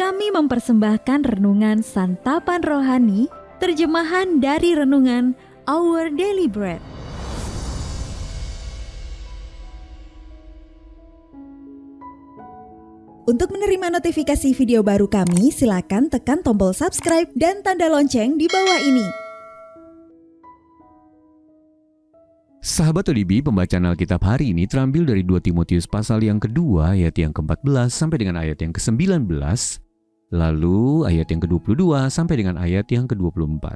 kami mempersembahkan renungan Santapan Rohani, terjemahan dari renungan Our Daily Bread. Untuk menerima notifikasi video baru kami, silakan tekan tombol subscribe dan tanda lonceng di bawah ini. Sahabat ODB, pembacaan Alkitab hari ini terambil dari 2 Timotius pasal yang kedua ayat yang ke-14 sampai dengan ayat yang ke-19, lalu ayat yang ke-22 sampai dengan ayat yang ke-24.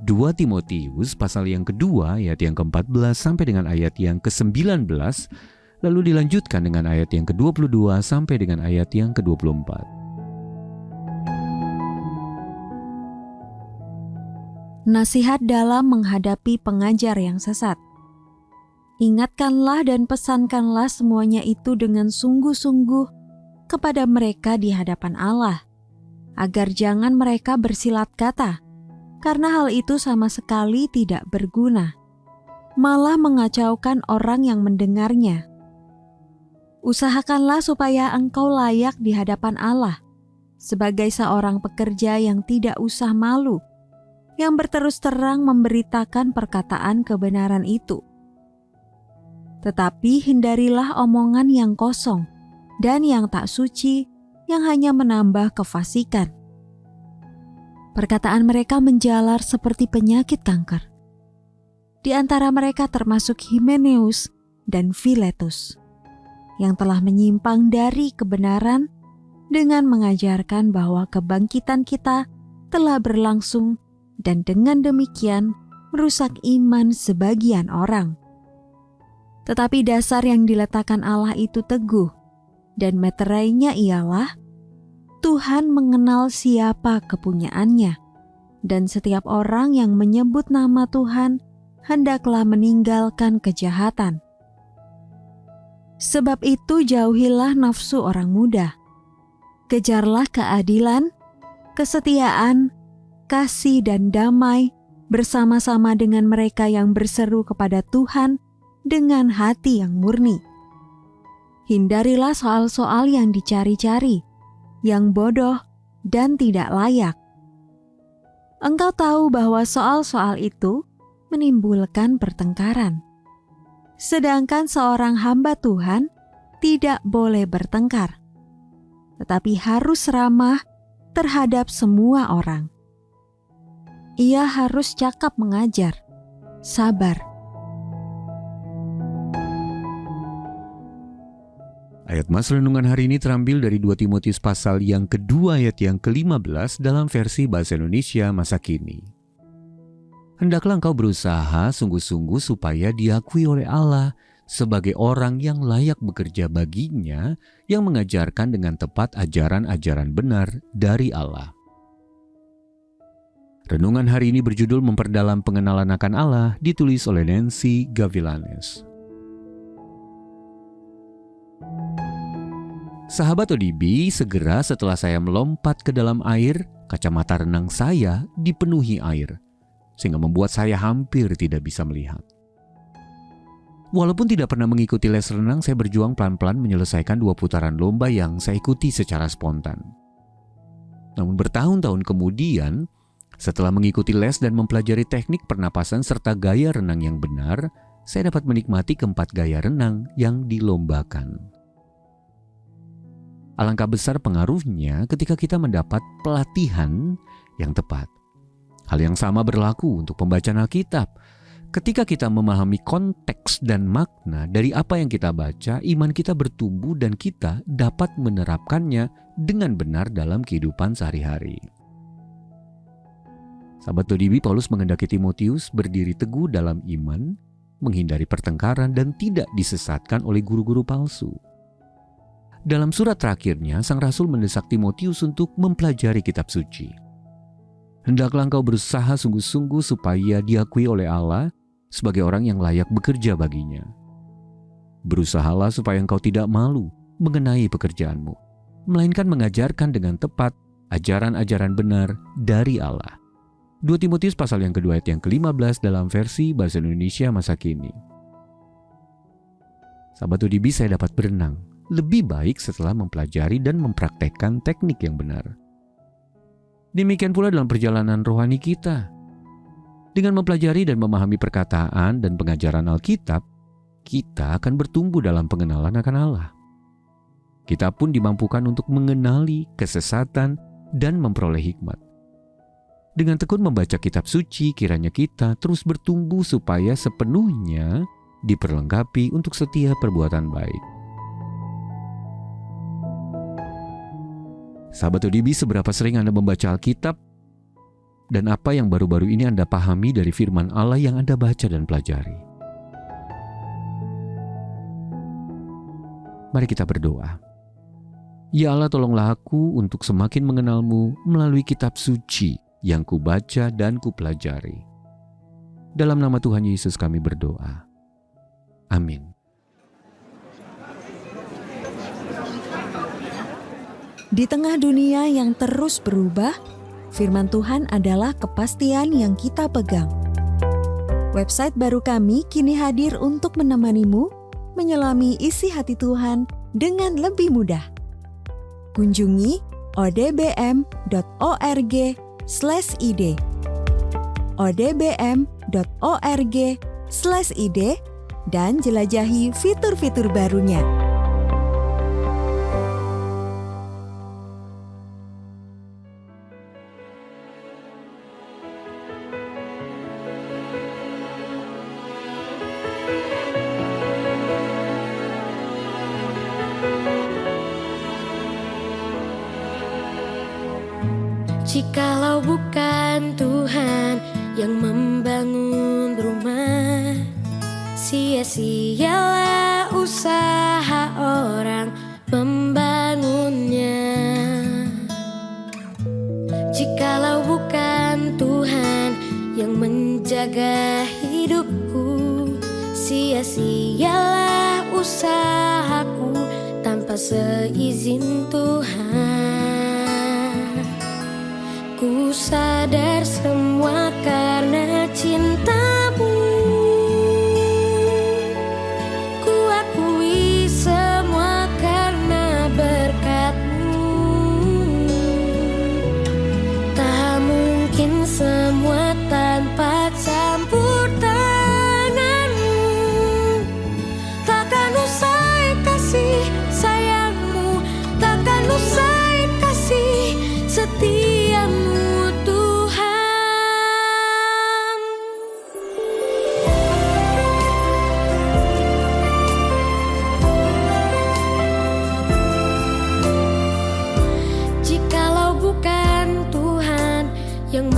2 Timotius pasal yang kedua ayat yang ke-14 sampai dengan ayat yang ke-19, lalu dilanjutkan dengan ayat yang ke-22 sampai dengan ayat yang ke-24. Nasihat dalam menghadapi pengajar yang sesat. Ingatkanlah dan pesankanlah semuanya itu dengan sungguh-sungguh kepada mereka di hadapan Allah, agar jangan mereka bersilat kata, karena hal itu sama sekali tidak berguna, malah mengacaukan orang yang mendengarnya. Usahakanlah supaya engkau layak di hadapan Allah, sebagai seorang pekerja yang tidak usah malu, yang berterus terang memberitakan perkataan kebenaran itu. Tetapi hindarilah omongan yang kosong dan yang tak suci, yang hanya menambah kefasikan. Perkataan mereka menjalar seperti penyakit kanker. Di antara mereka termasuk Himeneus dan Filetus, yang telah menyimpang dari kebenaran dengan mengajarkan bahwa kebangkitan kita telah berlangsung, dan dengan demikian merusak iman sebagian orang. Tetapi dasar yang diletakkan Allah itu teguh, dan meterainya ialah Tuhan mengenal siapa kepunyaannya, dan setiap orang yang menyebut nama Tuhan hendaklah meninggalkan kejahatan. Sebab itu jauhilah nafsu orang muda, kejarlah keadilan, kesetiaan, kasih dan damai bersama-sama dengan mereka yang berseru kepada Tuhan dengan hati yang murni. Hindarilah soal-soal yang dicari-cari, yang bodoh dan tidak layak. Engkau tahu bahwa soal-soal itu menimbulkan pertengkaran. Sedangkan seorang hamba Tuhan tidak boleh bertengkar, tetapi harus ramah terhadap semua orang. Ia harus cakap mengajar, sabar. Ayat mas renungan hari ini terambil dari 2 Timotius pasal yang kedua ayat yang ke-15 dalam versi Bahasa Indonesia masa kini. Hendaklah engkau berusaha sungguh-sungguh supaya diakui oleh Allah sebagai orang yang layak bekerja baginya, yang mengajarkan dengan tepat ajaran-ajaran benar dari Allah. Renungan hari ini berjudul Memperdalam Pengenalan akan Allah, ditulis oleh Nancy Gavilanes. Sahabat ODB, segera setelah saya melompat ke dalam air, kacamata renang saya dipenuhi air, sehingga membuat saya hampir tidak bisa melihat. Walaupun tidak pernah mengikuti les renang, saya berjuang pelan-pelan menyelesaikan 2 putaran lomba yang saya ikuti secara spontan. Namun bertahun-tahun kemudian, setelah mengikuti les dan mempelajari teknik pernapasan serta gaya renang yang benar, saya dapat menikmati keempat gaya renang yang dilombakan. Alangkah besar pengaruhnya ketika kita mendapat pelatihan yang tepat. Hal yang sama berlaku untuk pembacaan Alkitab. Ketika kita memahami konteks dan makna dari apa yang kita baca, iman kita bertumbuh dan kita dapat menerapkannya dengan benar dalam kehidupan sehari-hari. Sahabat ODB, Paulus menghendaki Timotius berdiri teguh dalam iman, menghindari pertengkaran dan tidak disesatkan oleh guru-guru palsu. Dalam surat terakhirnya, sang rasul mendesak Timotius untuk mempelajari kitab suci. Hendaklah engkau berusaha sungguh-sungguh supaya diakui oleh Allah sebagai orang yang layak bekerja baginya. Berusahalah supaya engkau tidak malu mengenai pekerjaanmu, melainkan mengajarkan dengan tepat ajaran-ajaran benar dari Allah. 2 Timotius pasal yang kedua ayat yang ke-15 dalam versi Bahasa Indonesia masa kini. Sahabat ODB, saya dapat berenang lebih baik setelah mempelajari dan mempraktekkan teknik yang benar. Demikian pula dalam perjalanan rohani kita. Dengan mempelajari dan memahami perkataan dan pengajaran Alkitab, kita akan bertumbuh dalam pengenalan akan Allah. Kita pun dimampukan untuk mengenali kesesatan dan memperoleh hikmat. Dengan tekun membaca kitab suci, kiranya kita terus bertumbuh supaya sepenuhnya diperlengkapi untuk setiap perbuatan baik. Sahabat ODB, seberapa sering Anda membaca Alkitab? Dan apa yang baru-baru ini Anda pahami dari firman Allah yang Anda baca dan pelajari? Mari kita berdoa. Ya Allah, tolonglah aku untuk semakin mengenal-Mu melalui kitab suci yang kubaca dan kupelajari. Dalam nama Tuhan Yesus kami berdoa. Amin. Di tengah dunia yang terus berubah, firman Tuhan adalah kepastian yang kita pegang. Website baru kami kini hadir untuk menemanimu menyelami isi hati Tuhan dengan lebih mudah. Kunjungi odbm.org/id odbm.org/id dan jelajahi fitur-fitur barunya. Jikalau bukan Tuhan yang membangun rumah, sia-sialah usaha orang membangunnya. Jikalau bukan Tuhan yang menjaga hidupku, sia-sialah usahaku tanpa seizin Tuhan. Ku sadar semua karena cinta-Mu. Ku akui semua karena berkat-Mu. Tak mungkin semua tanpa campur tangan-Mu. Takkan usai kasih sayang-Mu, takkan usai kasih setia-Mu. Yang